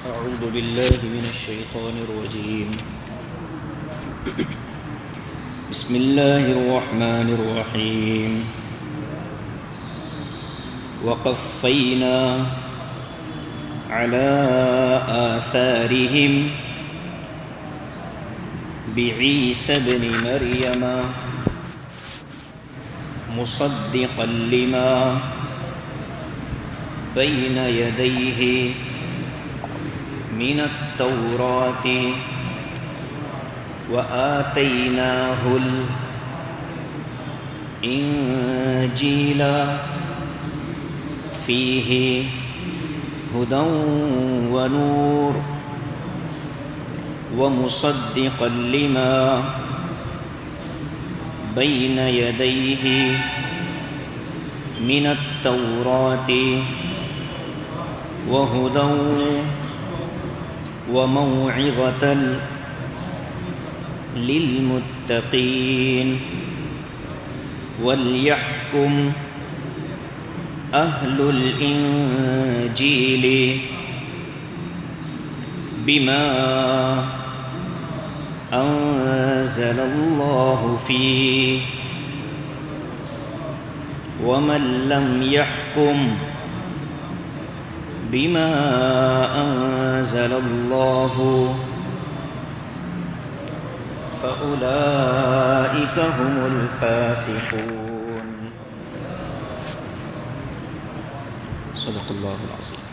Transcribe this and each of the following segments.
أعوذ بالله من الشيطان الرجيم. بسم الله الرحمن الرحيم. وقفينا على آثارهم بعيسى ابن مريم مصدقا لما بين يديه من التوراة وآتيناه الإنجيل فيه هدى ونور ومصدقا لما بين يديه من التوراة وهدى وموعظة للمتقين وليحكم أهل الإنجيل بما أنزل الله فيه ومن لم يحكم بما أنزل الله فأولئك هم الفاسقون. صدق اللہ العظیم.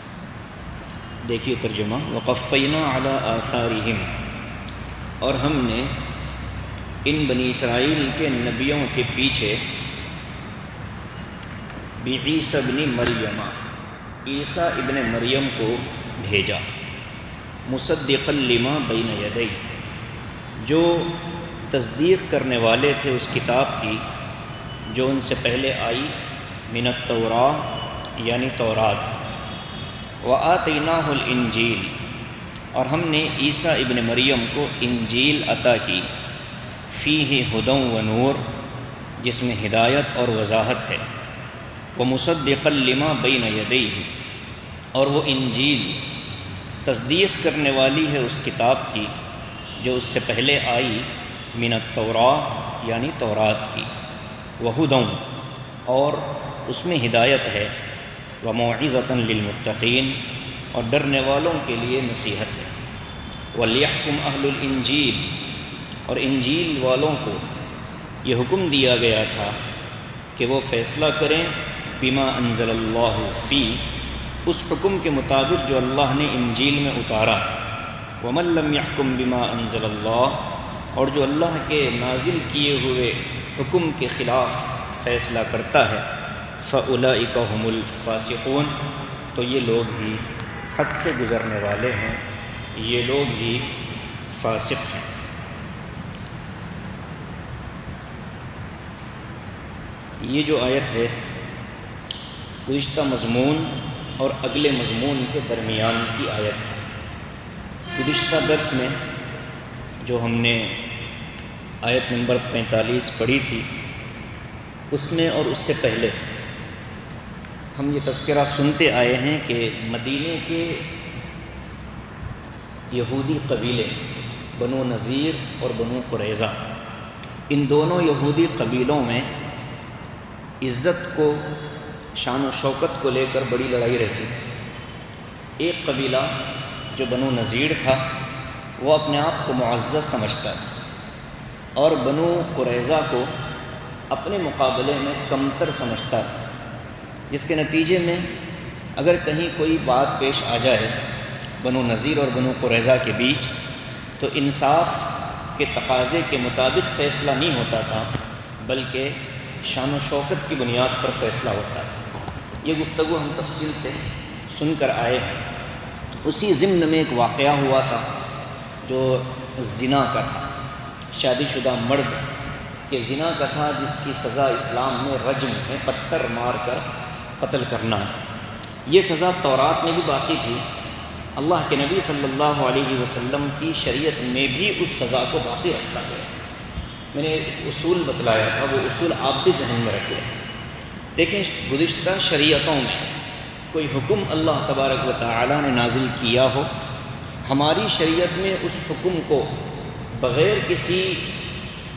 دیکھیے ترجمہ. وقفینا علی آثارہم، اور ہم نے ان بنی اسرائیل کے نبیوں کے پیچھے بعیسیٰ ابن مریم، عیسیٰ ابن مریم کو بھیجا، مصدقا لما بین یدیہ، جو تصدیق کرنے والے تھے اس کتاب کی جو ان سے پہلے آئی، من التوراۃ یعنی تورات، وآتیناہ الانجیل، اور ہم نے عیسیٰ ابن مریم کو انجیل عطا کی، فیہ ہدی و نور، جس میں ہدایت اور وضاحت ہے، ومصدقا لما بین یدیہ، اور وہ انجیل تصدیق کرنے والی ہے اس کتاب کی جو اس سے پہلے آئی، من التوراۃ یعنی تورات کی، وہدی، اور اس میں ہدایت ہے، وموعظۃ للمتقین، اور ڈرنے والوں کے لیے نصیحت ہے، ولیحکم اہل الانجیل، اور انجیل والوں کو یہ حکم دیا گیا تھا کہ وہ فیصلہ کریں، بما انزل اللہ فی، اس حکم کے مطابق جو اللہ نے انجیل میں اتارا، ومن لم یحکم بما انزل اللہ، اور جو اللہ کے نازل کیے ہوئے حکم کے خلاف فیصلہ کرتا ہے، فاولئک هم الفاسقون، تو یہ لوگ ہی حد سے گزرنے والے ہیں، یہ لوگ ہی فاسق ہیں. یہ جو آیت ہے گزشتہ مضمون اور اگلے مضمون کے درمیان کی آیت ہے. گزشتہ درس میں جو ہم نے آیت نمبر 45 پڑھی تھی، اس میں اور اس سے پہلے ہم یہ تذکرہ سنتے آئے ہیں کہ مدینے کے یہودی قبیلے بنو نذیر اور بنو قریظہ، ان دونوں یہودی قبیلوں میں عزت کو، شان و شوکت کو لے کر بڑی لڑائی رہتی تھی. ایک قبیلہ جو بنو نذیر تھا وہ اپنے آپ کو معزز سمجھتا تھا، اور بنو قریظہ کو اپنے مقابلے میں کمتر سمجھتا تھا، جس کے نتیجے میں اگر کہیں کوئی بات پیش آ جائے بنو نذیر اور بنو قریظہ کے بیچ، تو انصاف کے تقاضے کے مطابق فیصلہ نہیں ہوتا تھا، بلکہ شان و شوکت کی بنیاد پر فیصلہ ہوتا تھا. یہ گفتگو ہم تفصیل سے سن کر آئے ہیں. اسی ضمن میں ایک واقعہ ہوا تھا جو زنا کا تھا، شادی شدہ مرد کے زنا کا تھا، جس کی سزا اسلام میں رجم ہے، پتھر مار کر قتل کرنا ہے. یہ سزا تورات میں بھی باقی تھی، اللہ کے نبی صلی اللہ علیہ وسلم کی شریعت میں بھی اس سزا کو باقی رکھا گیا. میں نے ایک اصول بتلایا تھا، وہ اصول آپ بھی ذہن میں رکھیں. دیکھیں، گزشتہ شریعتوں میں کوئی حکم اللہ تبارک و تعالی نے نازل کیا ہو ہماری شریعت میں اس حکم کو بغیر کسی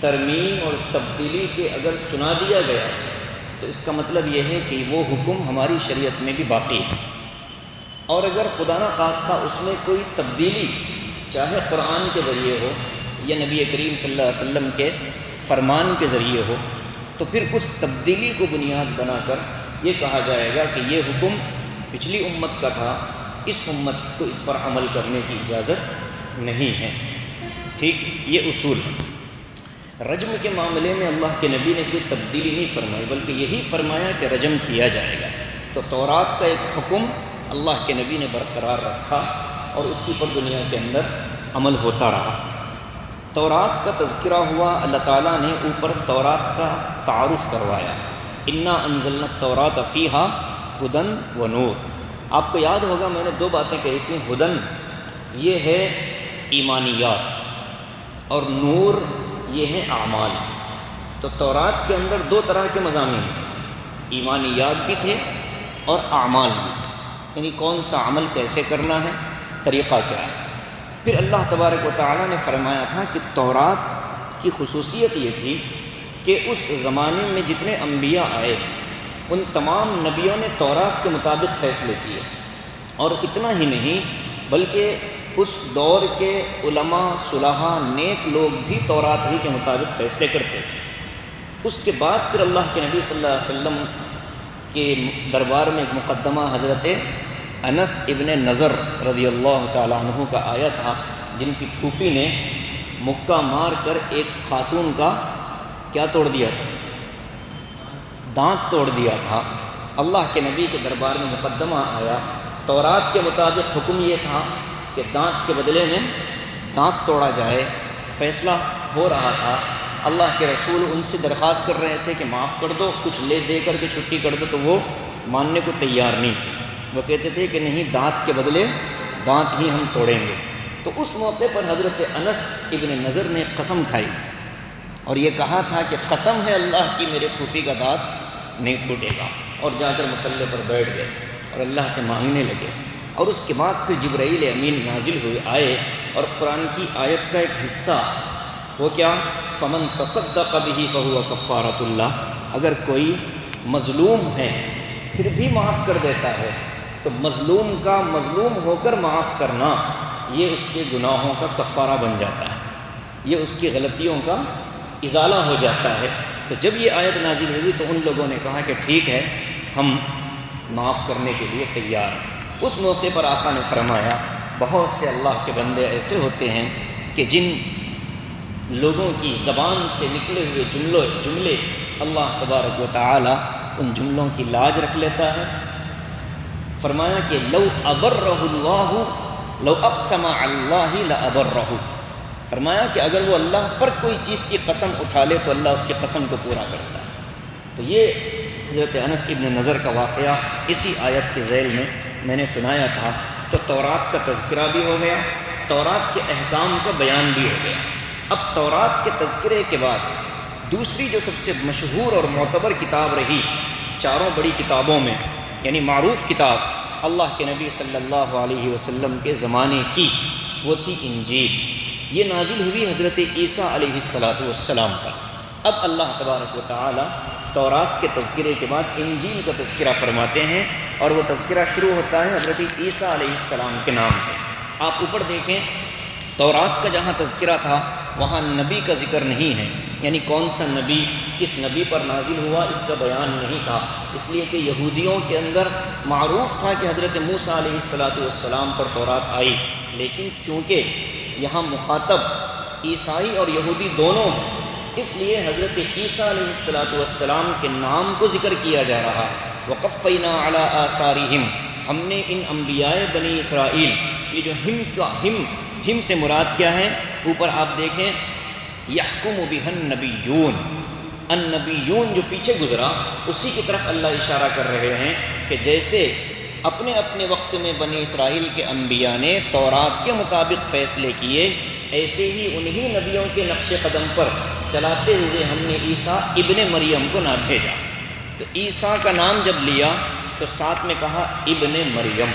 ترمیم اور تبدیلی کے اگر سنا دیا گیا تو اس کا مطلب یہ ہے کہ وہ حکم ہماری شریعت میں بھی باقی ہے، اور اگر خدا نخواستہ اس میں کوئی تبدیلی چاہے قرآن کے ذریعے ہو یا نبی کریم صلی اللہ علیہ وسلم کے فرمان کے ذریعے ہو، تو پھر اس تبدیلی کو بنیاد بنا کر یہ کہا جائے گا کہ یہ حکم پچھلی امت کا تھا، اس امت کو اس پر عمل کرنے کی اجازت نہیں ہے۔ ٹھیک، یہ اصول ہے۔ رجم کے معاملے میں اللہ کے نبی نے کوئی تبدیلی نہیں فرمائی، بلکہ یہی فرمایا کہ رجم کیا جائے گا۔ تو تورات کا ایک حکم اللہ کے نبی نے برقرار رکھا اور اسی پر دنیا کے اندر عمل ہوتا رہا۔ تورات کا تذکرہ ہوا، اللہ تعالیٰ نے اوپر تورات کا تعارف کروایا، انا انزلنا التوراۃ فیہا ہدی و نور۔ آپ کو یاد ہوگا میں نے دو باتیں کہی تھیں، ہدن یہ ہے ایمانیات اور نور یہ ہیں اعمال۔ تو تورات کے اندر دو طرح کے مضامین تھے، ایمانیات بھی تھے اور اعمال بھی تھے، یعنی کون سا عمل کیسے کرنا ہے، طریقہ کیا ہے۔ پھر اللہ تبارک و تعالیٰ نے فرمایا تھا کہ تورات کی خصوصیت یہ تھی کہ اس زمانے میں جتنے انبیاء آئے ان تمام نبیوں نے تورات کے مطابق فیصلے کیے، اور اتنا ہی نہیں بلکہ اس دور کے علماء، صلحاء، نیک لوگ بھی تورات ہی کے مطابق فیصلے کرتے تھے۔ اس کے بعد پھر اللہ کے نبی صلی اللہ علیہ وسلم کے دربار میں ایک مقدمہ حضرت انس ابن نضر رضی اللہ تعالیٰ عنہ کا آیا تھا، جن کی پھوپھی نے مکہ مار کر ایک خاتون کا کیا توڑ دیا تھا، دانت توڑ دیا تھا۔ اللہ کے نبی کے دربار میں مقدمہ آیا، تورات کے مطابق حکم یہ تھا کہ دانت کے بدلے میں دانت توڑا جائے، فیصلہ ہو رہا تھا۔ اللہ کے رسول ان سے درخواست کر رہے تھے کہ معاف کر دو، کچھ لے دے کر کے چھٹی کر دو، تو وہ ماننے کو تیار نہیں تھے۔ وہ کہتے تھے کہ نہیں، دانت کے بدلے دانت ہی ہم توڑیں گے۔ تو اس موقع پر حضرت انس ابن نضر نے قسم کھائی تھی اور یہ کہا تھا کہ قسم ہے اللہ کی میرے پھوپھی کا دانت نہیں ٹوٹے گا، اور جا کر مصلی پر بیٹھ گئے اور اللہ سے مانگنے لگے۔ اور اس کے بعد پھر جبرائیل امین نازل ہوئے آئے، اور قرآن کی آیت کا ایک حصہ وہ کیا، فمن تصدق بہ فہو کفارۃ اللہ، اگر کوئی مظلوم ہے پھر بھی معاف کر دیتا ہے تو مظلوم کا مظلوم ہو کر معاف کرنا یہ اس کے گناہوں کا کفارہ بن جاتا ہے، یہ اس کی غلطیوں کا ازالہ ہو جاتا ہے۔ تو جب یہ آیت نازل ہوئی تو ان لوگوں نے کہا کہ ٹھیک ہے، ہم معاف کرنے کے لیے تیار ہیں۔ اس موقع پر آقا نے فرمایا بہت سے اللہ کے بندے ایسے ہوتے ہیں کہ جن لوگوں کی زبان سے نکلے ہوئے جملے اللہ تبارک و تعالی ان جملوں کی لاج رکھ لیتا ہے۔ فرمایا کہ لو ابرہ اللہ لو اقسم اللہ لابرہ، فرمایا کہ اگر وہ اللہ پر کوئی چیز کی قسم اٹھا لے تو اللہ اس کی قسم کو پورا کرتا ہے۔ تو یہ حضرت انس ابن نضر کا واقعہ اسی آیت کے ذیل میں نے سنایا تھا۔ تو تورات کا تذکرہ بھی ہو گیا، تورات کے احکام کا بیان بھی ہو گیا۔ اب تورات کے تذکرے کے بعد دوسری جو سب سے مشہور اور معتبر کتاب رہی چاروں بڑی کتابوں میں، یعنی معروف کتاب اللہ کے نبی صلی اللہ علیہ وسلم کے زمانے کی، وہ تھی انجیل۔ یہ نازل ہوئی حضرت عیسیٰ علیہ السلام پر۔ اب اللہ تبارک و تعالی تورات کے تذکرے کے بعد انجیل کا تذکرہ فرماتے ہیں، اور وہ تذکرہ شروع ہوتا ہے حضرت عیسیٰ علیہ السلام کے نام سے۔ آپ اوپر دیکھیں، تورات کا جہاں تذکرہ تھا وہاں نبی کا ذکر نہیں ہے، یعنی کون سا نبی کس نبی پر نازل ہوا اس کا بیان نہیں تھا، اس لیے کہ یہودیوں کے اندر معروف تھا کہ حضرت موسیٰ علیہ السلام پر تورات آئی، لیکن چونکہ یہاں مخاطب عیسائی اور یہودی دونوں ہیں، اس لیے حضرت عیسیٰ علیہ السلام کے نام کو ذکر کیا جا رہا۔ وقفینا علی آثارہم، ہم نے ان انبیاء بنی اسرائیل، یہ جو ہم سے مراد کیا ہے، اوپر آپ دیکھیں یحکم بہ النبیون، النبیون جو پیچھے گزرا اسی کی طرف اللہ اشارہ کر رہے ہیں کہ جیسے اپنے اپنے وقت میں بنی اسرائیل کے انبیاء نے تورات کے مطابق فیصلے کیے، ایسے ہی انہی نبیوں کے نقش قدم پر چلاتے ہوئے ہم نے عیسیٰ ابن مریم کو نام بھیجا۔ تو عیسیٰ کا نام جب لیا تو ساتھ میں کہا ابن مریم،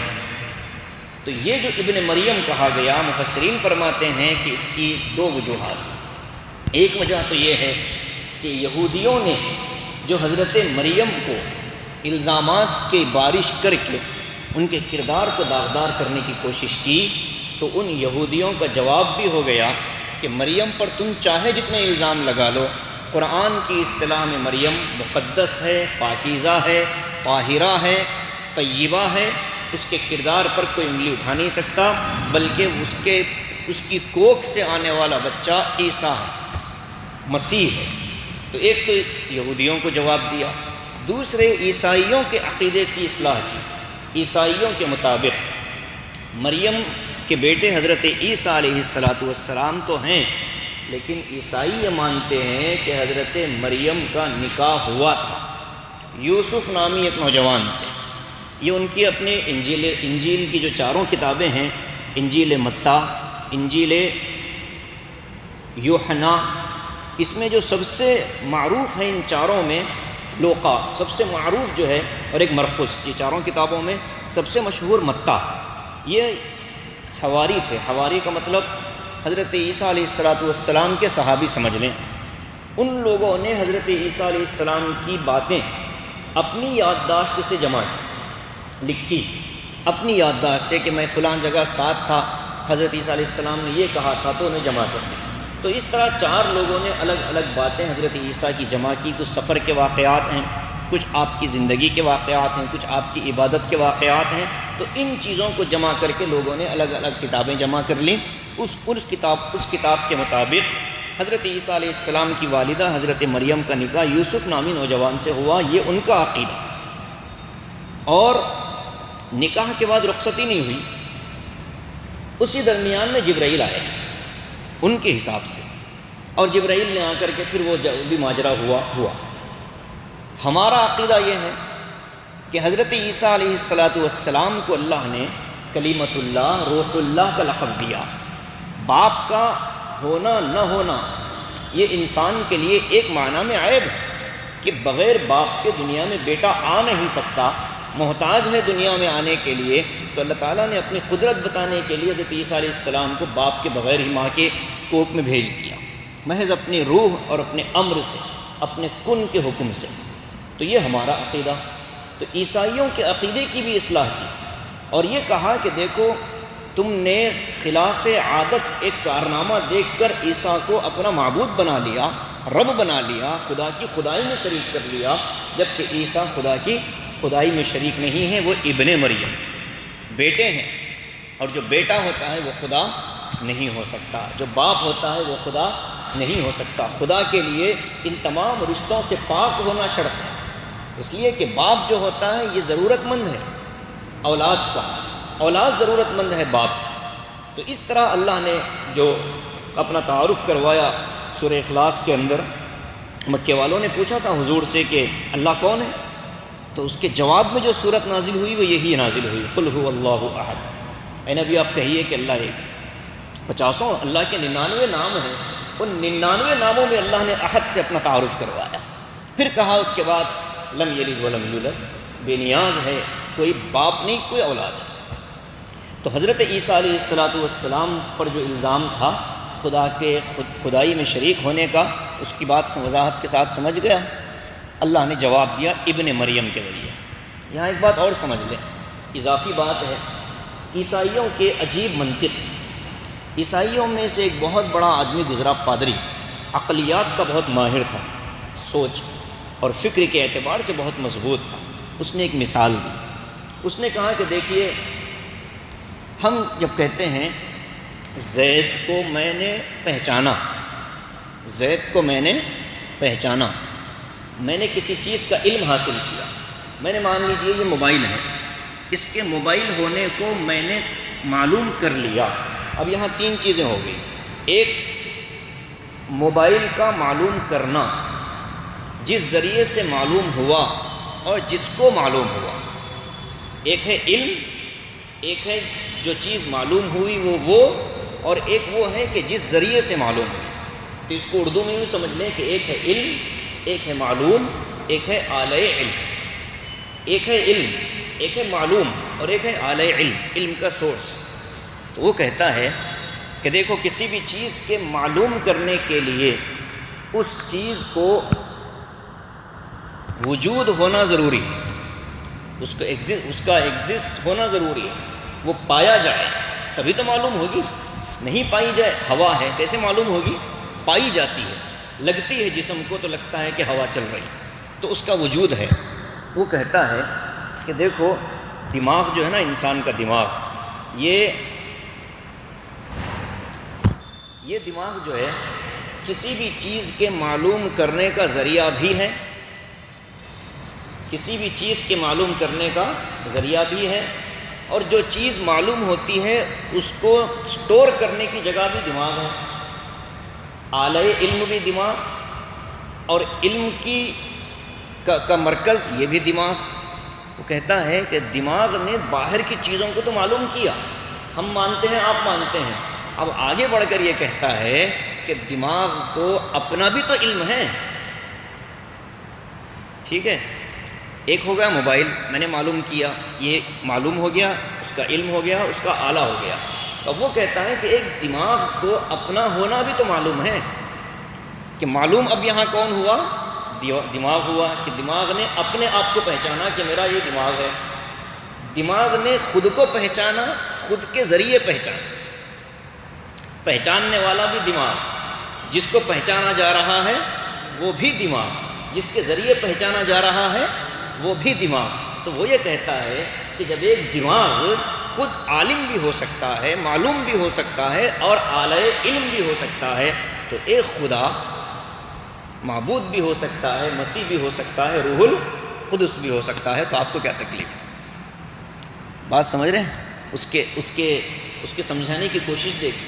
تو یہ جو ابن مریم کہا گیا، مفسرین فرماتے ہیں کہ اس کی دو وجوہات۔ ایک وجہ تو یہ ہے کہ یہودیوں نے جو حضرت مریم کو الزامات کی بارش کر کے ان کے کردار کو داغدار کرنے کی کوشش کی، تو ان یہودیوں کا جواب بھی ہو گیا کہ مریم پر تم چاہے جتنے الزام لگا لو، قرآن کی اصطلاح میں مریم مقدس ہے، پاکیزہ ہے، طاہرہ ہے، طیبہ ہے، اس کے کردار پر کوئی انگلی اٹھا نہیں سکتا، بلکہ اس کی کوکھ سے آنے والا بچہ عیسیٰ ہے، مسیح ہے۔ تو ایک تو یہودیوں کو جواب دیا، دوسرے عیسائیوں کے عقیدے کی اصلاح کی۔ عیسائیوں کے مطابق مریم کے بیٹے حضرت عیسیٰ علیہ السلام تو ہیں، لیکن عیسائی یہ مانتے ہیں کہ حضرت مریم کا نکاح ہوا تھا یوسف نامی ایک نوجوان سے۔ یہ ان کی اپنے انجیل کی جو چاروں کتابیں ہیں، انجیل متی، انجیل یوحنا، اس میں جو سب سے معروف ہے ان چاروں میں لوقا سب سے معروف جو ہے، اور ایک مرقس، یہ چاروں کتابوں میں سب سے مشہور متی۔ یہ حواری تھے، حواری کا مطلب حضرت عیسیٰ علیہ السلام کے صحابی سمجھ لیں۔ ان لوگوں نے حضرت عیسیٰ علیہ السلام کی باتیں اپنی یادداشت سے جمع کی، لکھی اپنی یادداشت سے کہ میں فلاں جگہ ساتھ تھا، حضرت عیسیٰ علیہ السلام نے یہ کہا تھا، تو انہیں جمع کر لی۔ تو اس طرح چار لوگوں نے الگ الگ باتیں حضرت عیسیٰ کی جمع کی، کچھ سفر کے واقعات ہیں، کچھ آپ کی زندگی کے واقعات ہیں، کچھ آپ کی عبادت کے واقعات ہیں۔ تو ان چیزوں کو جمع کر کے لوگوں نے الگ الگ کتابیں جمع کر لیں۔ اس کتاب کے مطابق حضرت عیسیٰ علیہ السلام کی والدہ حضرت مریم کا نکاح یوسف نامی نوجوان سے ہوا، یہ ان کا عقیدہ۔ اور نکاح کے بعد رخصتی نہیں ہوئی، اسی درمیان میں جبرائیل آئے ان کے حساب سے، اور جبرائیل نے آ کر کے پھر وہ بھی ماجرا ہوا۔ ہمارا عقیدہ یہ ہے کہ حضرت عیسیٰ علیہ السلام کو اللہ نے کلیمت اللہ، روح اللہ کا لقب دیا۔ باپ کا ہونا نہ ہونا یہ انسان کے لیے ایک معنی میں عیب ہے کہ بغیر باپ کے دنیا میں بیٹا آ نہیں سکتا، محتاج ہے دنیا میں آنے کے لیے۔ تو اللہ تعالیٰ نے اپنی قدرت بتانے کے لیے حضرت عیسیٰ علیہ السلام کو باپ کے بغیر ہی ماں کے کوکھ میں بھیج دیا، محض اپنی روح اور اپنے امر سے، اپنے کن کے حکم سے۔ تو یہ ہمارا عقیدہ۔ تو عیسائیوں کے عقیدے کی بھی اصلاح کی، اور یہ کہا کہ دیکھو تم نے خلاف عادت ایک کارنامہ دیکھ کر عیسیٰ کو اپنا معبود بنا لیا، رب بنا لیا، خدا کی خدائی میں شریک کر لیا، جبکہ عیسیٰ خدا کی خدائی میں شریک نہیں ہے، وہ ابن مریم بیٹے ہیں، اور جو بیٹا ہوتا ہے وہ خدا نہیں ہو سکتا، جو باپ ہوتا ہے وہ خدا نہیں ہو سکتا۔ خدا کے لیے ان تمام رشتوں سے پاک ہونا شرط ہے، اس لیے کہ باپ جو ہوتا ہے یہ ضرورت مند ہے اولاد کا، اولاد ضرورت مند ہے باپ کی۔ تو اس طرح اللہ نے جو اپنا تعارف کروایا سورہ اخلاص کے اندر، مکے والوں نے پوچھا تھا حضور سے کہ اللہ کون ہے، تو اس کے جواب میں جو صورت نازل ہوئی وہ یہی نازل ہوئی، قل هو اللہ احد۔ اے نبی آپ کہیے کہ اللہ ایک ہے۔ 50 اللہ کے 99 نام ہیں، ان 99 ناموں میں اللہ نے احد سے اپنا تعارف کروایا۔ پھر کہا اس کے بعد لم یلد ولم یولد، بے نیاز ہے، کوئی باپ نہیں، کوئی اولاد ہے۔ تو حضرت عیسیٰ علیہ السلام پر جو الزام تھا خدا کے خدائی میں شریک ہونے کا، اس کی بات وضاحت کے ساتھ سمجھ گیا۔ اللہ نے جواب دیا ابن مریم کے ذریعے۔ یہاں ایک بات اور سمجھ لیں، اضافی بات ہے، عیسائیوں کے عجیب منطق۔ عیسائیوں میں سے ایک بہت بڑا آدمی گزرا، پادری، عقلیات کا بہت ماہر تھا، سوچ اور فکر کے اعتبار سے بہت مضبوط تھا۔ اس نے ایک مثال دی، اس نے کہا کہ دیکھیے ہم جب کہتے ہیں زید کو میں نے پہچانا، زید کو میں نے پہچانا، میں نے کسی چیز کا علم حاصل کیا، میں نے مان لیجیے یہ موبائل ہے، اس کے موبائل ہونے کو میں نے معلوم کر لیا۔ اب یہاں 3 چیزیں ہو گئی، ایک موبائل کا معلوم کرنا، جس ذریعے سے معلوم ہوا اور جس کو معلوم ہوا، ایک ہے علم، ایک ہے جو چیز معلوم ہوئی وہ اور ایک وہ ہے کہ جس ذریعے سے معلوم ہوئی۔ تو اس کو اردو میں یوں سمجھ لیں کہ ایک ہے علم، ایک ہے معلوم، ایک ہے آلۂ علم، ایک ہے علم، ایک ہے معلوم۔ اور ایک ہے اعلی علم، علم کا سورس۔ تو وہ کہتا ہے کہ دیکھو کسی بھی چیز کے معلوم کرنے کے لیے اس چیز کو وجود ہونا ضروری ہے، اس کا ایگزسٹ ہونا ضروری ہے، وہ پایا جائے تبھی تو معلوم ہوگی۔ نہیں پائی جائے، ہوا ہے کیسے معلوم ہوگی؟ پائی جاتی ہے، لگتی ہے جسم کو تو لگتا ہے کہ ہوا چل رہی، تو اس کا وجود ہے۔ وہ کہتا ہے کہ دیکھو دماغ جو ہے نا، انسان کا دماغ، یہ دماغ جو ہے کسی بھی چیز کے معلوم کرنے کا ذریعہ بھی ہے، کسی بھی چیز کے معلوم کرنے کا ذریعہ بھی ہے، اور جو چیز معلوم ہوتی ہے اس کو سٹور کرنے کی جگہ بھی دماغ ہے۔ اعلی علم بھی دماغ، اور علم کا مرکز یہ بھی دماغ۔ وہ کہتا ہے کہ دماغ نے باہر کی چیزوں کو تو معلوم کیا، ہم مانتے ہیں، آپ مانتے ہیں، اب آگے بڑھ کر یہ کہتا ہے کہ دماغ کو اپنا بھی تو علم ہے۔ ٹھیک ہے، ایک ہو گیا موبائل، میں نے معلوم کیا، یہ معلوم ہو گیا، اس کا علم ہو گیا، اس کا آلہ ہو گیا۔ تو وہ کہتا ہے کہ ایک دماغ کو اپنا ہونا بھی تو معلوم ہے، کہ معلوم اب یہاں کون ہوا؟ دماغ ہوا، کہ دماغ نے اپنے آپ کو پہچانا کہ میرا یہ دماغ ہے۔ دماغ نے خود کو پہچانا، خود کے ذریعے پہچاننے والا بھی دماغ، جس کو پہچانا جا رہا ہے وہ بھی دماغ، جس کے ذریعے پہچانا جا رہا ہے وہ بھی دماغ۔ تو وہ یہ کہتا ہے کہ جب ایک دماغ خود عالم بھی ہو سکتا ہے، معلوم بھی ہو سکتا ہے، اور اعلی علم بھی ہو سکتا ہے، تو ایک خدا معبود بھی ہو سکتا ہے، مسیح بھی ہو سکتا ہے، روح القدس بھی ہو سکتا ہے، تو آپ کو کیا تکلیف ہے؟ بات سمجھ رہے ہیں؟ اس کے سمجھانے کی کوشش دیکھیں۔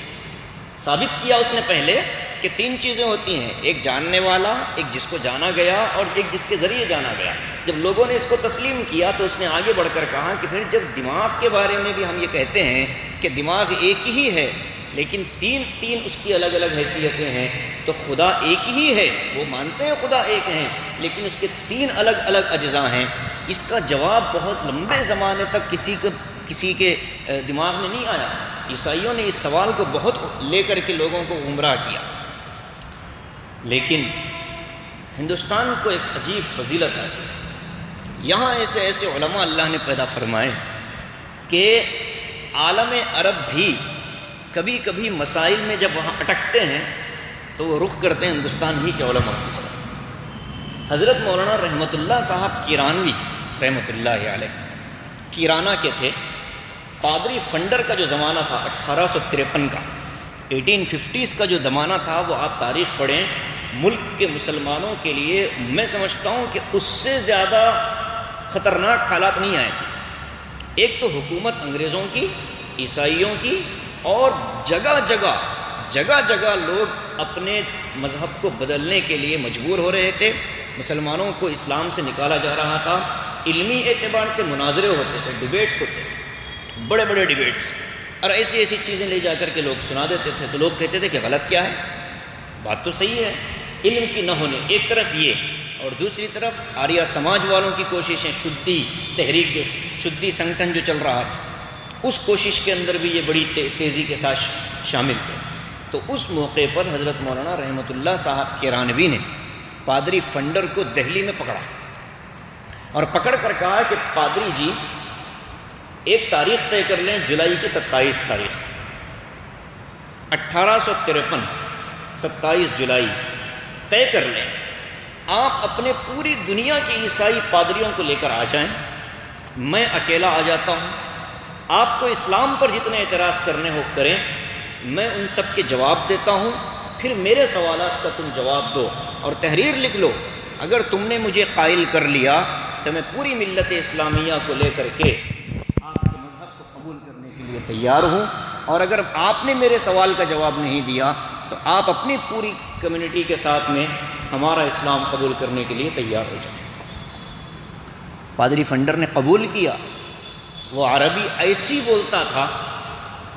ثابت کیا اس نے پہلے کہ تین چیزیں ہوتی ہیں، ایک جاننے والا، ایک جس کو جانا گیا، اور ایک جس کے ذریعے جانا گیا۔ جب لوگوں نے اس کو تسلیم کیا تو اس نے آگے بڑھ کر کہا کہ پھر جب دماغ کے بارے میں بھی ہم یہ کہتے ہیں کہ دماغ ایک ہی ہے، لیکن تین اس کی الگ الگ حیثیتیں ہیں، تو خدا ایک ہی ہے، وہ مانتے ہیں خدا ایک ہیں، لیکن اس کے تین الگ الگ اجزاء ہیں۔ اس کا جواب بہت لمبے زمانے تک کسی کے دماغ میں نہیں آیا۔ عیسائیوں نے اس سوال کو بہت لے کر کے لوگوں کو گمراہ کیا، لیکن ہندوستان کو ایک عجیب فضیلت حاصل ہے۔ یہاں ایسے علماء اللہ نے پیدا فرمائے کہ عالم عرب بھی کبھی کبھی مسائل میں جب وہاں اٹکتے ہیں تو وہ رخ کرتے ہیں ہندوستان ہی کے علماء کی طرف۔ حضرت مولانا رحمۃ اللہ صاحب کیرانوی رحمۃ اللہ علیہ کیرانہ کے تھے۔ پادری فنڈر کا جو زمانہ تھا 1853 کا، 1850s کا جو زمانہ تھا، وہ آپ تاریخ پڑھیں، ملک کے مسلمانوں کے لیے میں سمجھتا ہوں کہ اس سے زیادہ خطرناک حالات نہیں آئے تھے۔ ایک تو حکومت انگریزوں کی، عیسائیوں کی، اور جگہ جگہ لوگ اپنے مذہب کو بدلنے کے لیے مجبور ہو رہے تھے، مسلمانوں کو اسلام سے نکالا جا رہا تھا۔ علمی اعتبار سے مناظرے ہوتے تھے، ڈیبیٹس ہوتے تھے، بڑے بڑے ڈیبیٹس، اور ایسی چیزیں لے جا کر کے لوگ سنا دیتے تھے، تو لوگ کہتے تھے کہ غلط کیا ہے، بات تو صحیح ہے۔ علم کی نہ ہونے ایک طرف یہ، اور دوسری طرف آریہ سماج والوں کی کوششیں، شدھی تحریک، جو شدھی سنگٹھن جو چل رہا تھا، اس کوشش کے اندر بھی یہ بڑی تیزی کے ساتھ شامل تھے۔ تو اس موقع پر حضرت مولانا رحمۃ اللہ صاحب کیرانوی نے پادری فنڈر کو دہلی میں پکڑا، اور پکڑ کر کہا کہ پادری جی ایک تاریخ طے کر لیں، جولائی کی 27 تاریخ 1853، 27 جولائی طے کر لیں، آپ اپنے پوری دنیا کے عیسائی پادریوں کو لے کر آ جائیں، میں اکیلا آ جاتا ہوں، آپ کو اسلام پر جتنے اعتراض کرنے ہو کریں، میں ان سب کے جواب دیتا ہوں، پھر میرے سوالات کا تم جواب دو اور تحریر لکھ لو۔ اگر تم نے مجھے قائل کر لیا تو میں پوری ملت اسلامیہ کو لے کر کے آپ کے مذہب کو قبول کرنے کے لیے تیار ہوں، اور اگر آپ نے میرے سوال کا جواب نہیں دیا تو آپ اپنی پوری کمیونٹی کے ساتھ میں ہمارا اسلام قبول کرنے کے لیے تیار ہو جائیں۔ پادری فنڈر نے قبول کیا۔ وہ عربی ایسی بولتا تھا،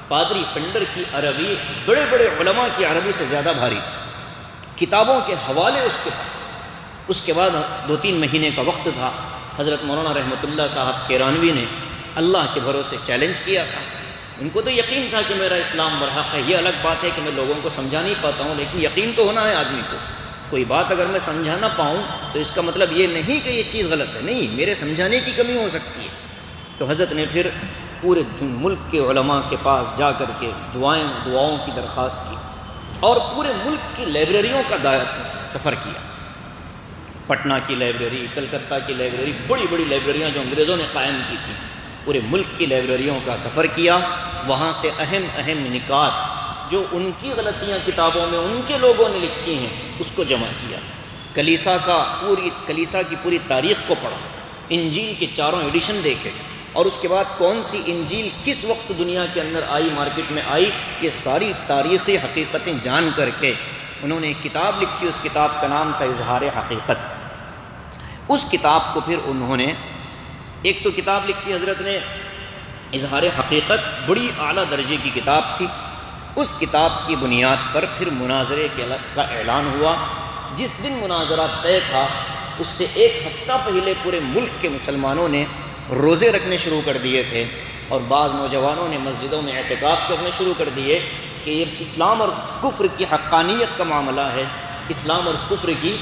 پادری فنڈر کی عربی بڑے بڑے علماء کی عربی سے زیادہ بھاری تھی، کتابوں کے حوالے اس کے پاس۔ اس کے بعد 2-3 مہینے کا وقت تھا، حضرت مولانا رحمۃ اللہ صاحب کیرانوی نے اللہ کے بھروسے چیلنج کیا تھا۔ ان کو تو یقین تھا کہ میرا اسلام برحق ہے۔ یہ الگ بات ہے کہ میں لوگوں کو سمجھا نہیں پاتا ہوں، لیکن یقین تو ہونا ہے آدمی کو۔ کوئی بات اگر میں سمجھا نہ پاؤں تو اس کا مطلب یہ نہیں کہ یہ چیز غلط ہے، نہیں، میرے سمجھانے کی کمی ہو سکتی ہے۔ تو حضرت نے پھر پورے ملک کے علماء کے پاس جا کر کے دعاؤں کی درخواست کی، اور پورے ملک کی لائبریریوں کا سفر کیا۔ پٹنہ کی لائبریری، کلکتہ کی لائبریری، بڑی بڑی لائبریریاں جو انگریزوں نے قائم کی تھیں، پورے ملک کی لائبریریوں کا سفر کیا۔ وہاں سے اہم نکات جو ان کی غلطیاں کتابوں میں ان کے لوگوں نے لکھی ہیں اس کو جمع کیا۔ کلیسا کی پوری تاریخ کو پڑھا، انجیل کے چاروں ایڈیشن دیکھے، اور اس کے بعد کون سی انجیل کس وقت دنیا کے اندر آئی، مارکیٹ میں آئی، یہ ساری تاریخی حقیقتیں جان کر کے انہوں نے ایک کتاب لکھی۔ اس کتاب کا نام تھا اظہار حقیقت۔ اس کتاب کو پھر انہوں نے ایک تو کتاب لکھی حضرت نے اظہار حقیقت، بڑی اعلیٰ درجے کی کتاب تھی۔ اس کتاب کی بنیاد پر پھر مناظرے کا اعلان ہوا۔ جس دن مناظرہ طے تھا اس سے ایک ہفتہ پہلے پورے ملک کے مسلمانوں نے روزے رکھنے شروع کر دیے تھے، اور بعض نوجوانوں نے مسجدوں میں اعتکاف کرنے شروع کر دیے کہ یہ اسلام اور کفر کی حقانیت کا معاملہ ہے، اسلام اور کفر کی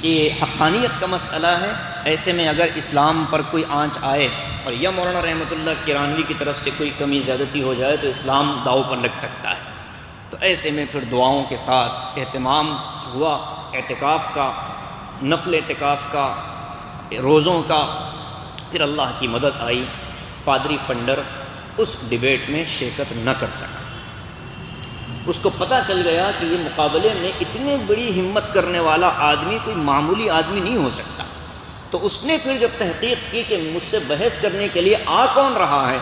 یہ حقانیت کا مسئلہ ہے۔ ایسے میں اگر اسلام پر کوئی آنچ آئے اور یا مولانا رحمۃ اللہ کرانوی کی طرف سے کوئی کمی زیادتی ہو جائے تو اسلام داؤ پر لگ سکتا ہے۔ تو ایسے میں پھر دعاؤں کے ساتھ اہتمام ہوا، اعتکاف کا، نفل اعتکاف کا، روزوں کا۔ پھر اللہ کی مدد آئی، پادری فنڈر اس ڈیبیٹ میں شرکت نہ کر سکا۔ اس کو پتہ چل گیا کہ یہ مقابلے میں اتنی بڑی ہمت کرنے والا آدمی کوئی معمولی آدمی نہیں ہو سکتا۔ تو اس نے پھر جب تحقیق کی کہ مجھ سے بحث کرنے کے لیے آ کون رہا ہے،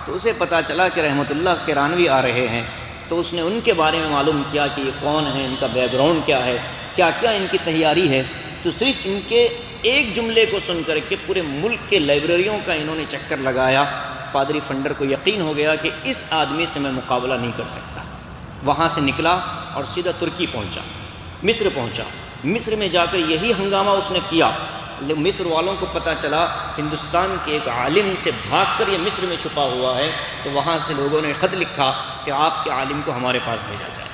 تو اسے پتہ چلا کہ رحمۃ اللہ کرانوی آ رہے ہیں۔ تو اس نے ان کے بارے میں معلوم کیا کہ یہ کون ہیں، ان کا بیک گراؤنڈ کیا ہے، کیا کیا ان کی تیاری ہے۔ تو صرف ان کے ایک جملے کو سن کر کے پورے ملک کے لائبریریوں کا انہوں نے چکر لگایا۔ پادری فنڈر کو یقین ہو گیا کہ اس آدمی سے میں مقابلہ نہیں کر سکتا۔ وہاں سے نکلا اور سیدھا ترکی پہنچا، مصر پہنچا۔ مصر میں جا کر یہی ہنگامہ اس نے کیا۔ مصر والوں کو پتہ چلا ہندوستان کے ایک عالم سے بھاگ کر یہ مصر میں چھپا ہوا ہے، تو وہاں سے لوگوں نے خط لکھا کہ آپ کے عالم کو ہمارے پاس بھیجا جائے۔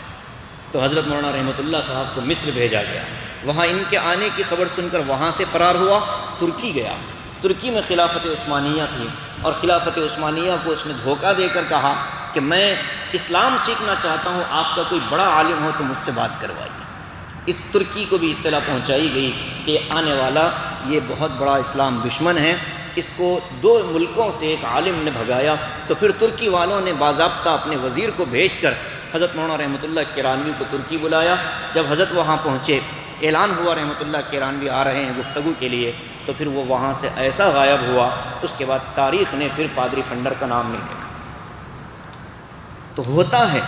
تو حضرت مولانا رحمۃ اللہ صاحب کو مصر بھیجا گیا۔ وہاں ان کے آنے کی خبر سن کر وہاں سے فرار ہوا، ترکی گیا۔ ترکی میں خلافت عثمانیہ تھی، اور خلافت عثمانیہ کو اس نے دھوکہ دے کر کہا کہ میں اسلام سیکھنا چاہتا ہوں، آپ کا کوئی بڑا عالم ہو تو مجھ سے بات کروائیے۔ اس ترکی کو بھی اطلاع پہنچائی گئی کہ آنے والا یہ بہت بڑا اسلام دشمن ہے، اس کو 2 ملکوں سے ایک عالم نے بھگایا۔ تو پھر ترکی والوں نے باضابطہ اپنے وزیر کو بھیج کر حضرت مولانا رحمۃ اللہ کرانوی کو ترکی بلایا۔ جب حضرت وہاں پہنچے، اعلان ہوا رحمۃ اللہ کرانوی آ رہے ہیں گفتگو کے لیے، تو پھر وہ وہاں سے ایسا غائب ہوا، اس کے بعد تاریخ نے پھر پادری فنڈر کا نام نہیں دیکھا۔ تو ہوتا ہے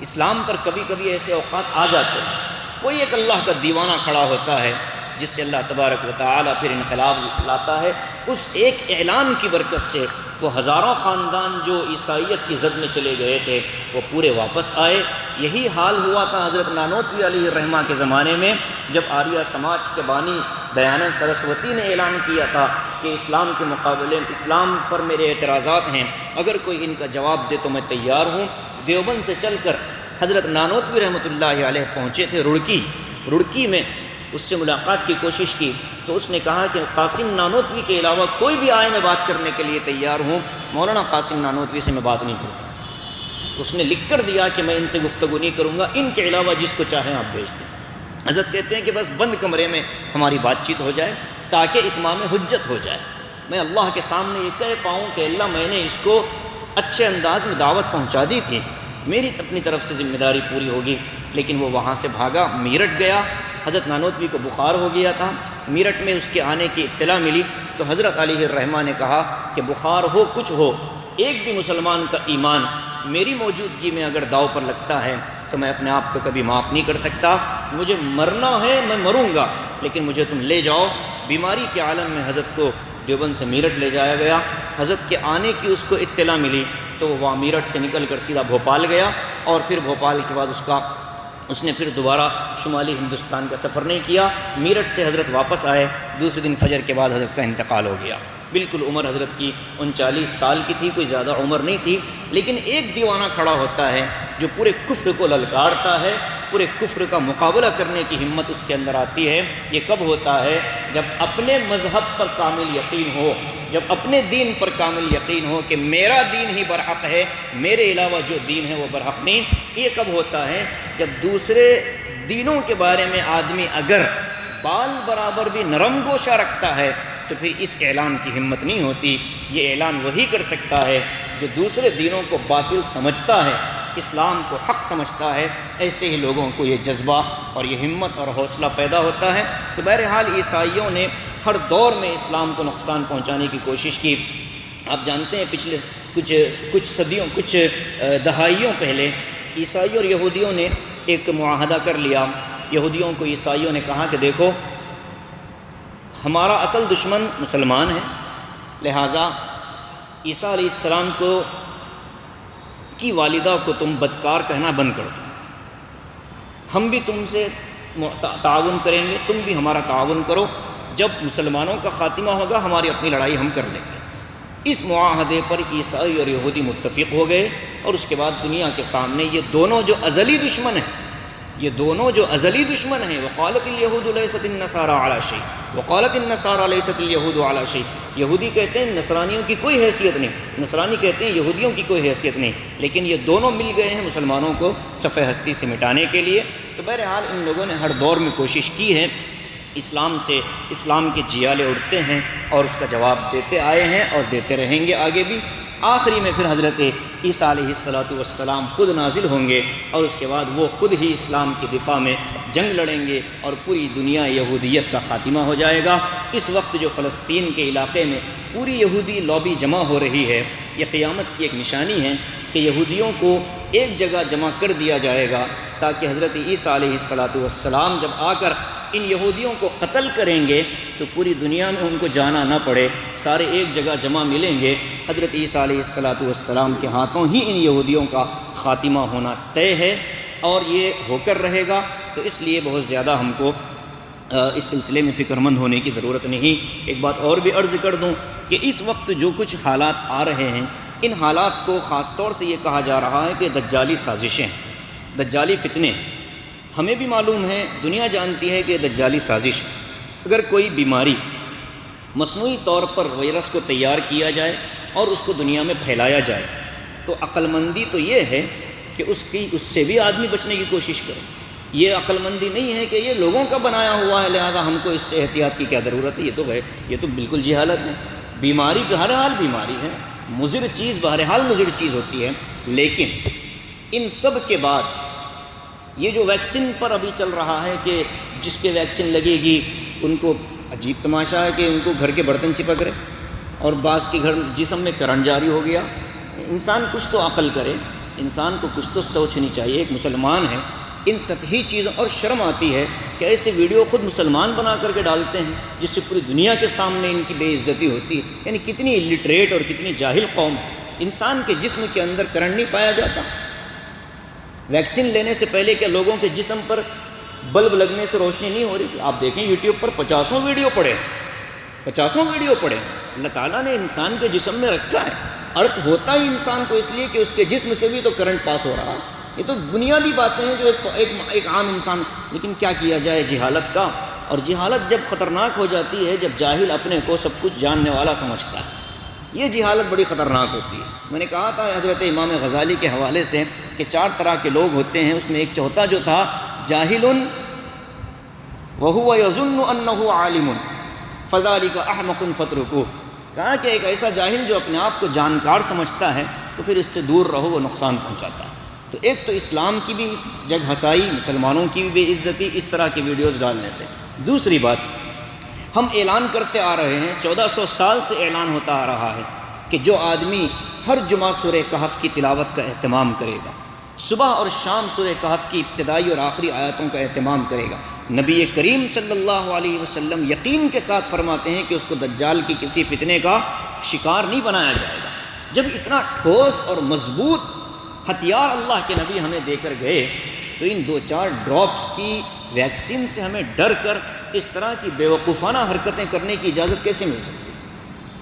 اسلام پر کبھی کبھی ایسے اوقات آ جاتے ہیں، کوئی ایک اللہ کا دیوانہ کھڑا ہوتا ہے جس سے اللہ تبارک و تعالی پھر انقلاب لاتا ہے۔ اس ایک اعلان کی برکت سے وہ ہزاروں خاندان جو عیسائیت کی زد میں چلے گئے تھے وہ پورے واپس آئے۔ یہی حال ہوا تھا حضرت نانوتوی علیہ الرحمہ کے زمانے میں، جب آریہ سماج کے بانی دیانند سرسوتی نے اعلان کیا تھا کہ اسلام کے مقابلے اسلام پر میرے اعتراضات ہیں، اگر کوئی ان کا جواب دے تو میں تیار ہوں۔ دیوبند سے چل کر حضرت نانوتوی رحمۃ اللہ علیہ پہنچے تھے رڑکی میں، اس سے ملاقات کی کوشش کی تو اس نے کہا کہ قاسم نانوتوی کے علاوہ کوئی بھی آئے میں بات کرنے کے لیے تیار ہوں، مولانا قاسم نانوتوی سے میں بات نہیں کر سکتا۔ اس نے لکھ کر دیا کہ میں ان سے گفتگو نہیں کروں گا، ان کے علاوہ جس کو چاہیں آپ بھیج دیں۔ حضرت کہتے ہیں کہ بس بند کمرے میں ہماری بات چیت ہو جائے تاکہ اتمام حجت ہو جائے، میں اللہ کے سامنے یہ کہہ پاؤں کہ اللہ میں نے اس کو اچھے انداز میں دعوت پہنچا دی تھی، میری اپنی طرف سے ذمہ داری پوری ہوگی۔ لیکن وہ وہاں سے بھاگا، میرٹھ گیا۔ حضرت نانوتوی کو بخار ہو گیا تھا، میرٹھ میں اس کے آنے کی اطلاع ملی تو حضرت علیہ الرحمہ نے کہا کہ بخار ہو کچھ ہو، ایک بھی مسلمان کا ایمان میری موجودگی میں اگر داؤ پر لگتا ہے تو میں اپنے آپ کو کبھی معاف نہیں کر سکتا، مجھے مرنا ہے میں مروں گا، لیکن مجھے تم لے جاؤ۔ بیماری کے عالم میں حضرت کو دیوبند سے میرٹھ لے جایا گیا۔ حضرت کے آنے کی اس کو اطلاع ملی تو وہ وہاں میرٹھ سے نکل کر سیدھا بھوپال گیا، اور پھر بھوپال کے بعد اس نے پھر دوبارہ شمالی ہندوستان کا سفر نہیں کیا۔ میرٹھ سے حضرت واپس آئے، دوسرے دن فجر کے بعد حضرت کا انتقال ہو گیا۔ بالکل عمر حضرت کی 39 سال کی تھی، کوئی زیادہ عمر نہیں تھی، لیکن ایک دیوانہ کھڑا ہوتا ہے جو پورے کفر کو للکارتا ہے، پورے کفر کا مقابلہ کرنے کی ہمت اس کے اندر آتی ہے۔ یہ کب ہوتا ہے؟ جب اپنے مذہب پر کامل یقین ہو، جب اپنے دین پر کامل یقین ہو کہ میرا دین ہی برحق ہے، میرے علاوہ جو دین ہے وہ برحق نہیں۔ یہ کب ہوتا ہے؟ جب دوسرے دینوں کے بارے میں آدمی اگر بال برابر بھی نرم گوشہ رکھتا ہے تو پھر اس اعلان کی ہمت نہیں ہوتی۔ یہ اعلان وہی کر سکتا ہے جو دوسرے دینوں کو باطل سمجھتا ہے، اسلام کو حق سمجھتا ہے۔ ایسے ہی لوگوں کو یہ جذبہ اور یہ ہمت اور حوصلہ پیدا ہوتا ہے۔ تو بہرحال عیسائیوں نے ہر دور میں اسلام کو نقصان پہنچانے کی کوشش کی۔ آپ جانتے ہیں پچھلے کچھ دہائیوں پہلے عیسائی اور یہودیوں نے ایک معاہدہ کر لیا۔ یہودیوں کو عیسائیوں نے کہا کہ دیکھو ہمارا اصل دشمن مسلمان ہے، لہٰذا عیسیٰ علیہ السلام کی والدہ کو تم بدکار کہنا بند کر دو، ہم بھی تم سے تعاون کریں گے، تم بھی ہمارا تعاون کرو، جب مسلمانوں کا خاتمہ ہوگا ہماری اپنی لڑائی ہم کر لیں گے۔ اس معاہدے پر عیسائی اور یہودی متفق ہو گئے، اور اس کے بعد دنیا کے سامنے یہ دونوں جو ازلی دشمن ہیں، وقالت الیہود لیست النصارى علی شیء وقالت النصارى لیست الیہود علی شیء، یہودی کہتے ہیں نصرانیوں کی کوئی حیثیت نہیں، نصرانی کہتے ہیں یہودیوں کی کوئی حیثیت نہیں، لیکن یہ دونوں مل گئے ہیں مسلمانوں کو صفحہ ہستی سے مٹانے کے لیے۔ تو بہرحال ان لوگوں نے ہر دور میں کوشش کی ہے، اسلام کے جیالے اڑتے ہیں اور اس کا جواب دیتے آئے ہیں اور دیتے رہیں گے آگے بھی۔ آخری میں پھر حضرت عیسیٰ علیہ السلام خود نازل ہوں گے، اور اس کے بعد وہ خود ہی اسلام کی دفاع میں جنگ لڑیں گے، اور پوری دنیا یہودیت کا خاتمہ ہو جائے گا۔ اس وقت جو فلسطین کے علاقے میں پوری یہودی لابی جمع ہو رہی ہے، یہ قیامت کی ایک نشانی ہے کہ یہودیوں کو ایک جگہ جمع کر دیا جائے گا، تاکہ حضرت عیسیٰ علیہ السلام جب آ کر ان یہودیوں کو قتل کریں گے تو پوری دنیا میں ان کو جانا نہ پڑے، سارے ایک جگہ جمع ملیں گے، حضرت عیسیٰ علیہ السلام کے ہاتھوں ہی ان یہودیوں کا خاتمہ ہونا طے ہے، اور یہ ہو کر رہے گا۔ تو اس لیے بہت زیادہ ہم کو اس سلسلے میں فکر مند ہونے کی ضرورت نہیں۔ ایک بات اور بھی عرض کر دوں کہ اس وقت جو کچھ حالات آ رہے ہیں، ان حالات کو خاص طور سے یہ کہا جا رہا ہے کہ دجالی سازشیں، دجالی فتنے۔ ہمیں بھی معلوم ہے، دنیا جانتی ہے کہ دجالی سازش، اگر کوئی بیماری مصنوعی طور پر وائرس کو تیار کیا جائے اور اس کو دنیا میں پھیلایا جائے، تو عقل مندی تو یہ ہے کہ اس سے بھی آدمی بچنے کی کوشش کرے۔ یہ عقل مندی نہیں ہے کہ یہ لوگوں کا بنایا ہوا ہے لہذا ہم کو اس سے احتیاط کی کیا ضرورت ہے۔ یہ تو بالکل جہالت ہے۔ بیماری بہرحال بیماری ہے، مضر چیز بہرحال مضر چیز ہوتی ہے، لیکن ان سب کے بعد یہ جو ویکسین پر ابھی چل رہا ہے کہ جس کے ویکسین لگے گی ان کو، عجیب تماشا ہے کہ ان کو گھر کے برتن چپک رہے، اور بعض کے گھر جسم میں کرنٹ جاری ہو گیا۔ انسان کچھ تو عقل کرے، انسان کو کچھ تو سوچنی چاہیے، ایک مسلمان ہے۔ ان سطحی چیزوں اور شرم آتی ہے کہ ایسے ویڈیو خود مسلمان بنا کر کے ڈالتے ہیں جس سے پوری دنیا کے سامنے ان کی بے عزتی ہوتی ہے۔ یعنی کتنی الٹریٹ اور کتنی جاہل قوم ہے۔ انسان کے جسم کے اندر کرنٹ نہیں پایا جاتا؟ ویکسین لینے سے پہلے کیا لوگوں کے جسم پر بلب لگنے سے روشنی نہیں ہو رہی تھی؟ آپ دیکھیں یوٹیوب پر 50 ویڈیو پڑے ہیں۔ اللہ تعالیٰ نے انسان کے جسم میں رکھا ہے، ارتھ ہوتا ہی انسان کو اس لیے کہ اس کے جسم سے بھی تو کرنٹ پاس ہو رہا ہے۔ یہ تو بنیادی باتیں ہیں جو ایک عام انسان، لیکن کیا کیا جائے جہالت کا، اور جہالت جب خطرناک ہو جاتی ہے جب جاہل اپنے کو سب کچھ جاننے والا سمجھتا ہے، یہ جہالت بڑی خطرناک ہوتی ہے۔ میں نے کہا تھا حضرت امام غزالی کے حوالے سے کہ 4 طرح کے لوگ ہوتے ہیں، اس میں ایک چوتھا جو تھا جاہل وہو یظن انہ عالم فذلک احمق فاترکوہ، کہا کہ ایک ایسا جاہل جو اپنے آپ کو جانکار سمجھتا ہے تو پھر اس سے دور رہو، وہ نقصان پہنچاتا ہے۔ تو ایک تو اسلام کی بھی جگ ہسائی، مسلمانوں کی بھی بے عزتی اس طرح کی ویڈیوز ڈالنے سے۔ دوسری بات، ہم اعلان کرتے آ رہے ہیں، 1400 سال سے اعلان ہوتا آ رہا ہے کہ جو آدمی ہر جمعہ سورہ کہف کی تلاوت کا اہتمام کرے گا، صبح اور شام سورہ کہف کی ابتدائی اور آخری آیاتوں کا اہتمام کرے گا، نبی کریم صلی اللہ علیہ وسلم یقین کے ساتھ فرماتے ہیں کہ اس کو دجال کی کسی فتنے کا شکار نہیں بنایا جائے گا۔ جب اتنا ٹھوس اور مضبوط ہتھیار اللہ کے نبی ہمیں دے کر گئے تو ان 2-4 ڈراپس کی ویکسین سے ہمیں ڈر کر اس طرح کی بیوقوفانہ حرکتیں کرنے کی اجازت کیسے مل سکتی؟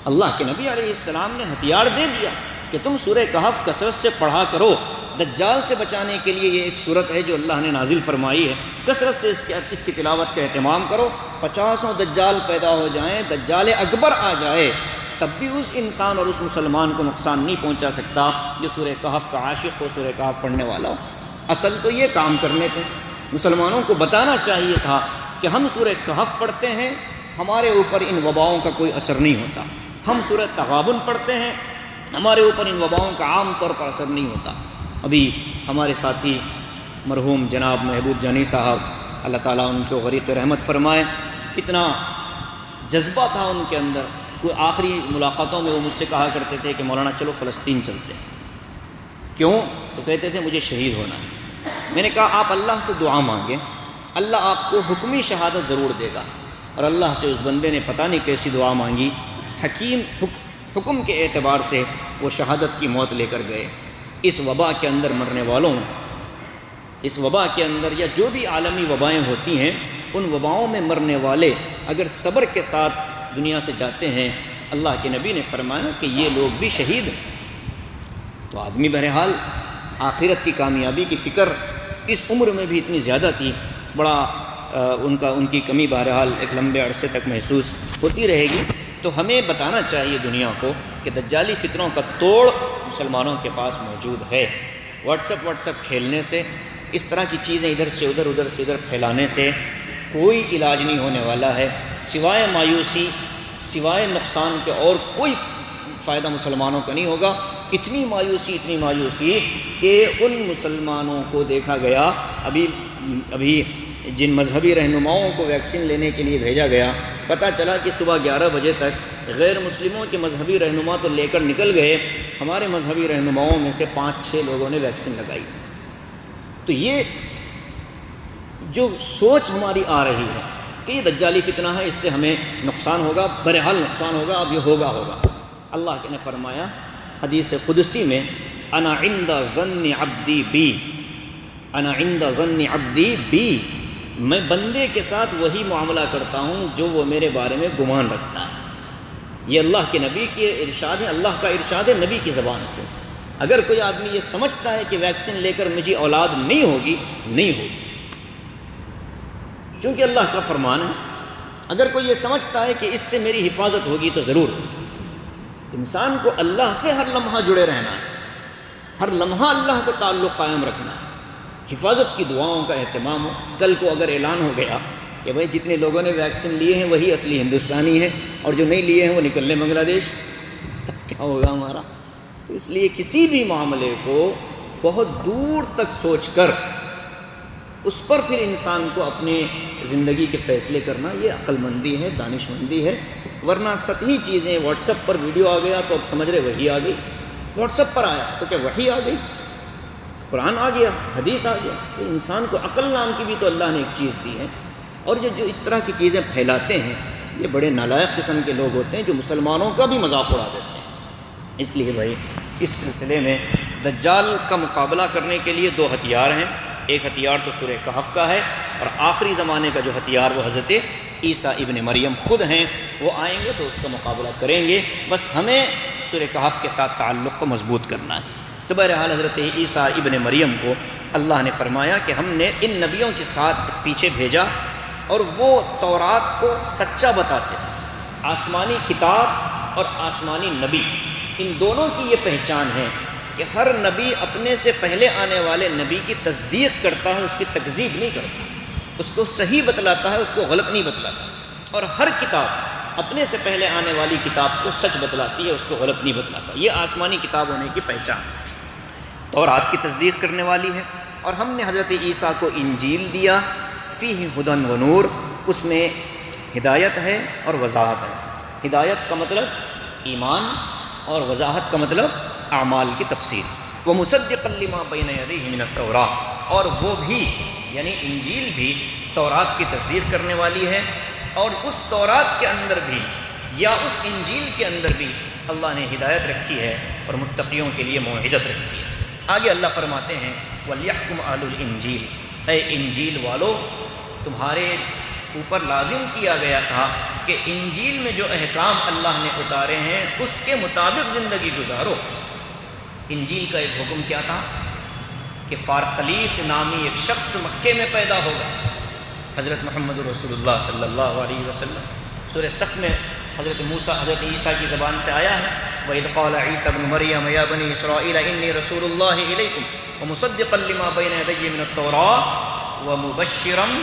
اللہ کے نبی علیہ السلام نے ہتھیار دے دیا کہ تم سورہ کہف کثرت سے پڑھا کرو، دجال سے بچانے کے لیے یہ ایک صورت ہے جو اللہ نے نازل فرمائی ہے، کثرت سے اس کی تلاوت کا اہتمام کرو، 50 دجال پیدا ہو جائیں، دجال اکبر آ جائے، تب بھی اس انسان اور اس مسلمان کو نقصان نہیں پہنچا سکتا جو سورہ کہف کا عاشق ہو، سورہ کہف پڑھنے والا ہو۔ اصل تو یہ کام کرنے تھے، مسلمانوں کو بتانا چاہیے تھا کہ ہم سورہ کہف پڑھتے ہیں، ہمارے اوپر ان وباؤں کا کوئی اثر نہیں ہوتا، ہم سورہ تغابن پڑھتے ہیں، ہمارے اوپر ان وباؤں کا عام طور پر اثر نہیں ہوتا۔ ابھی ہمارے ساتھی مرحوم جناب محبوب جانی صاحب، اللہ تعالیٰ ان کو غریق رحمت فرمائے، کتنا جذبہ تھا ان کے اندر۔ کوئی آخری ملاقاتوں میں وہ مجھ سے کہا کرتے تھے کہ مولانا چلو فلسطین چلتے ہیں۔ کیوں؟ تو کہتے تھے مجھے شہید ہونا ہے۔ میں نے کہا آپ اللہ سے دعا مانگیں، اللہ آپ کو حکمی شہادت ضرور دے گا۔ اور اللہ سے اس بندے نے پتہ نہیں کیسی دعا مانگی، حکیم حکم کے اعتبار سے وہ شہادت کی موت لے کر گئے۔ اس وبا کے اندر مرنے والوں، اس وبا کے اندر یا جو بھی عالمی وبائیں ہوتی ہیں، ان وباؤں میں مرنے والے اگر صبر کے ساتھ دنیا سے جاتے ہیں، اللہ کے نبی نے فرمایا کہ یہ لوگ بھی شہید ہیں۔ تو آدمی بہرحال آخرت کی کامیابی کی فکر اس عمر میں بھی اتنی زیادہ تھی، بڑا ان کی کمی بہرحال ایک لمبے عرصے تک محسوس ہوتی رہے گی۔ تو ہمیں بتانا چاہیے دنیا کو کہ دجالی فطروں کا توڑ مسلمانوں کے پاس موجود ہے۔ واٹس ایپ کھیلنے سے، اس طرح کی چیزیں ادھر سے ادھر پھیلانے سے کوئی علاج نہیں ہونے والا ہے، سوائے مایوسی، سوائے نقصان کے اور کوئی فائدہ مسلمانوں کا نہیں ہوگا۔ اتنی مایوسی کہ ان مسلمانوں کو دیکھا گیا، ابھی جن مذہبی رہنماؤں کو ویکسین لینے کے لیے بھیجا گیا، پتہ چلا کہ صبح 11 بجے تک غیر مسلموں کے مذہبی رہنما تو لے کر نکل گئے، ہمارے مذہبی رہنماؤں میں سے 5-6 لوگوں نے ویکسین لگائی۔ تو یہ جو سوچ ہماری آ رہی ہے کہ یہ دجالی فتنہ ہے، اس سے ہمیں نقصان ہوگا، بہرحال نقصان ہوگا، اب یہ ہوگا۔ اللہ نے فرمایا حدیث قدسی میں، انا عند ظن عبدی بی، انا عند ظن عبدی بی، میں بندے کے ساتھ وہی معاملہ کرتا ہوں جو وہ میرے بارے میں گمان رکھتا ہے۔ یہ اللہ کے نبی کے ارشاد ہے، اللہ کا ارشاد ہے نبی کی زبان سے۔ اگر کوئی آدمی یہ سمجھتا ہے کہ ویکسین لے کر مجھے اولاد نہیں ہوگی، چونکہ اللہ کا فرمان ہے۔ اگر کوئی یہ سمجھتا ہے کہ اس سے میری حفاظت ہوگی تو ضرور ہوگی۔ انسان کو اللہ سے ہر لمحہ جڑے رہنا ہے، ہر لمحہ اللہ سے تعلق قائم رکھنا ہے، حفاظت کی دعاؤں کا اہتمام ہو۔ کل کو اگر اعلان ہو گیا کہ بھائی جتنے لوگوں نے ویکسین لیے ہیں وہی اصلی ہندوستانی ہیں اور جو نہیں لیے ہیں وہ نکل لیں بنگلہ دیش، تب کیا ہوگا ہمارا؟ تو اس لیے کسی بھی معاملے کو بہت دور تک سوچ کر اس پر پھر انسان کو اپنے زندگی کے فیصلے کرنا، یہ عقل مندی ہے، دانش مندی ہے۔ ورنہ سطحی چیزیں، واٹس ایپ پر ویڈیو آ گیا تو اب سمجھ رہے وہی آ گئی، واٹس ایپ پر آیا تو کیا وہی آ گئی، قرآن آ گیا، حدیث آ گیا۔ انسان کو عقل نام کی بھی تو اللہ نے ایک چیز دی ہے۔ اور جو اس طرح کی چیزیں پھیلاتے ہیں یہ بڑے نالائق قسم کے لوگ ہوتے ہیں جو مسلمانوں کا بھی مذاق اڑا دیتے ہیں۔ اس لیے بھائی اس سلسلے میں دجال کا مقابلہ کرنے کے لیے 2 ہتھیار ہیں۔ ایک ہتھیار تو سورہ کہف کا ہے، اور آخری زمانے کا جو ہتھیار وہ حضرت عیسیٰ ابن مریم خود ہیں، وہ آئیں گے تو اس کا مقابلہ کریں گے۔ بس ہمیں سورہ کہف کے ساتھ تعلق کو مضبوط کرنا ہے۔ تو بہرحال حضرت عیسیٰ ابن مریم کو اللہ نے فرمایا کہ ہم نے ان نبیوں کے ساتھ پیچھے بھیجا اور وہ تورات کو سچا بتاتے تھے۔ آسمانی کتاب اور آسمانی نبی، ان دونوں کی یہ پہچان ہے کہ ہر نبی اپنے سے پہلے آنے والے نبی کی تصدیق کرتا ہے، اس کی تکذیب نہیں کرتا، اس کو صحیح بتلاتا ہے، اس کو غلط نہیں بتلاتا۔ اور ہر کتاب اپنے سے پہلے آنے والی کتاب کو سچ بتلاتی ہے، اس کو غلط نہیں بتلاتا۔ یہ آسمانی کتاب ہونے کی پہچان ہے۔ تورات کی تصدیق کرنے والی ہے۔ اور ہم نے حضرت عیسیٰ کو انجیل دیا، فیہ ھدی و نور، اس میں ہدایت ہے اور وضاحت ہے۔ ہدایت کا مطلب ایمان اور وضاحت کا مطلب اعمال کی تفسیر۔ ومصدقا لما بین یدیہ من التوراۃ، اور وہ بھی یعنی انجیل بھی تورات کی تصدیق کرنے والی ہے، اور اس تورات کے اندر بھی یا اس انجیل کے اندر بھی اللہ نے ہدایت رکھی ہے اور متقیوں کے لیے موعظت رکھی ہے۔ آگے اللہ فرماتے ہیں وَلْيَحْكُمْ أَهْلُ الْإِنجِيلِ، اے انجیل والو، تمہارے اوپر لازم کیا گیا تھا کہ انجیل میں جو احکام اللہ نے اتارے ہیں اس کے مطابق زندگی گزارو۔ انجیل کا ایک حکم کیا تھا کہ فارقلیط نامی ایک شخص مکے میں پیدا ہوگا، حضرت محمد رسول اللہ صلی اللہ علیہ وسلم۔ سورہ صف میں حضرت موسیٰ حضرت عیسیٰ کی زبان سے آیا ہے، وَإِذْ قَالَ عِيسَى ابْنُ مَرْيَمَ يَا بَنِي إِسْرَائِيلَ إِنِّي رَسُولُ اللَّهِ إِلَيْكُمْ وَمُصَدِّقًا لِمَا بَيْنَ يَدَيَّ مِنَ التَّوْرَاةِ وَمُبَشِّرًا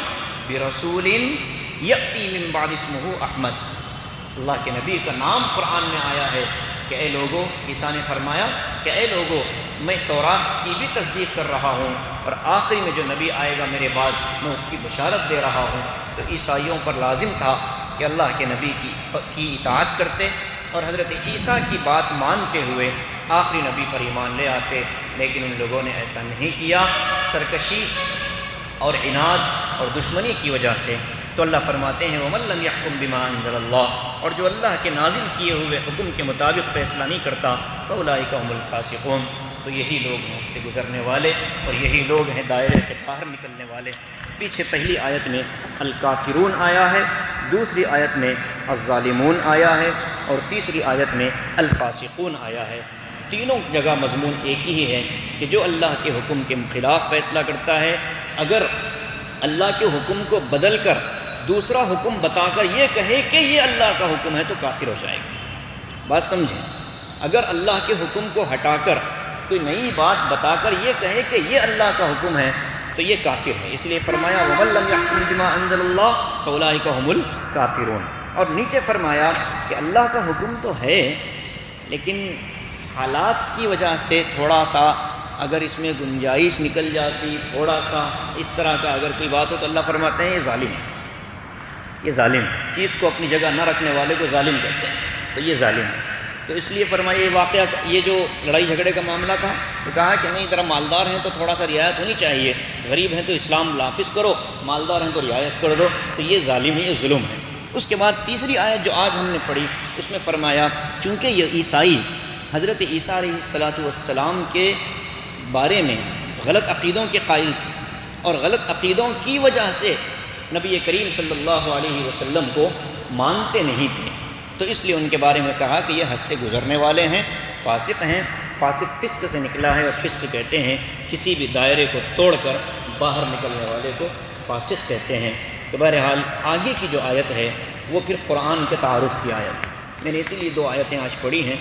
بِرَسُولٍ يَأْتِي مِن بَعْدِهِ اسْمُهُ أَحْمَدُ۔ اللہ کے نبی کا نام قرآن میں آیا ہے کہ اے لوگو، عیسیٰ نے فرمایا کہ اے لوگو، میں تورات کی بھی تصدیق کر رہا ہوں اور آخری میں جو نبی آئے گا میرے بعد میں اس کی بشارت دے رہا ہوں۔ تو عیسائیوں پر لازم تھا کہ اللہ کے نبی کی اطاعت کرتے اور حضرت عیسیٰ کی بات مانتے ہوئے آخری نبی پر ایمان لے آتے، لیکن ان لوگوں نے ایسا نہیں کیا، سرکشی اور عناد اور دشمنی کی وجہ سے۔ تو اللہ فرماتے ہیں وَمَن لَّمْ يَحْكُم بِمَا أَنزَلَ اللَّهُ، اور جو اللہ کے نازل کیے ہوئے حکم کے مطابق فیصلہ نہیں کرتا فَأُولَٰئِكَ هُمُ الْفَاسِقُونَ، تو یہی لوگ ہیں اس سے گزرنے والے اور یہی لوگ ہیں دائرے سے باہر نکلنے والے۔ پیچھے پہلی آیت میں الکافرون آیا ہے، دوسری آیت میں الظالمون آیا ہے اور تیسری آیت میں الفاسقون آیا ہے۔ تینوں جگہ مضمون ایک ہی ہے کہ جو اللہ کے حکم کے خلاف فیصلہ کرتا ہے، اگر اللہ کے حکم کو بدل کر دوسرا حکم بتا کر یہ کہے کہ یہ اللہ کا حکم ہے تو کافر ہو جائے گا۔ بات سمجھیں، اگر اللہ کے حکم کو ہٹا کر کوئی نئی بات بتا کر یہ کہے کہ یہ اللہ کا حکم ہے تو یہ کافر ہے۔ اس لیے فرمایا وَمَن لَّمْ يَحْكُم بِمَا أَنزَلَ اللَّهُ فَأُولَٰئِكَ هُمُ الْكَافِرُونَ، اور نیچے فرمایا کہ اللہ کا حکم تو ہے لیکن حالات کی وجہ سے تھوڑا سا اگر اس میں گنجائش نکل جاتی، تھوڑا سا اس طرح کا اگر کوئی بات ہو تو اللہ فرماتے ہیں یہ ظالم ہے، یہ ظالم ہے، چیز کو اپنی جگہ نہ رکھنے والے کو ظالم کہتے ہیں، تو یہ ظالم ہے۔ تو اس لیے فرمایا یہ واقعہ، یہ جو لڑائی جھگڑے کا معاملہ تھا تو کہا کہ نہیں، ذرا مالدار ہیں تو تھوڑا سا رعایت ہونی چاہیے، غریب ہیں تو اسلام نافذ کرو، مالدار ہیں تو رعایت کر دو، تو یہ ظالم ہے، یہ ظلم ہے۔ اس کے بعد تیسری آیت جو آج ہم نے پڑھی اس میں فرمایا چونکہ یہ عیسائی حضرت عیسیٰ علیہ السلام کے بارے میں غلط عقیدوں کے قائل تھے اور غلط عقیدوں کی وجہ سے نبی کریم صلی اللہ علیہ وسلم کو مانتے نہیں تھے، تو اس لیے ان کے بارے میں کہا کہ یہ حد سے گزرنے والے ہیں، فاسق ہیں۔ فاسق فسق سے نکلا ہے اور فسق کہتے ہیں کسی بھی دائرے کو توڑ کر باہر نکلنے والے کو فاسق کہتے ہیں۔ تو بہرحال آگے کی جو آیت ہے وہ پھر قرآن کے تعارف کی آیت ہے، میں نے اسی لیے دو آیتیں آج پڑھی ہیں۔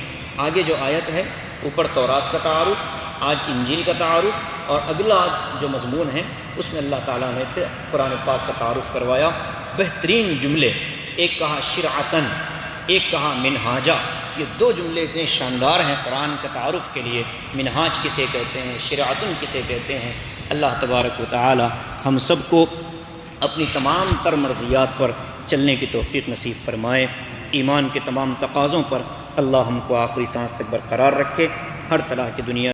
آگے جو آیت ہے اوپر تورات کا تعارف، آج انجیل کا تعارف، اور اگلا جو مضمون ہے اس میں اللہ تعالیٰ نے پھر قرآن پاک کا تعارف کروایا۔ بہترین جملے، ایک کہا شرعتاً، ایک کہا منہاجہ، یہ دو جملے اتنے شاندار ہیں قرآن کے تعارف کے لیے۔ منہاج کسے کہتے ہیں، شرعتاً کسے کہتے ہیں۔ اللہ تبارک و تعالی ہم سب کو اپنی تمام تر مرضیات پر چلنے کی توفیق نصیب فرمائے، ایمان کے تمام تقاضوں پر اللہ ہم کو آخری سانس تک برقرار رکھے، ہر طرح کی دنیا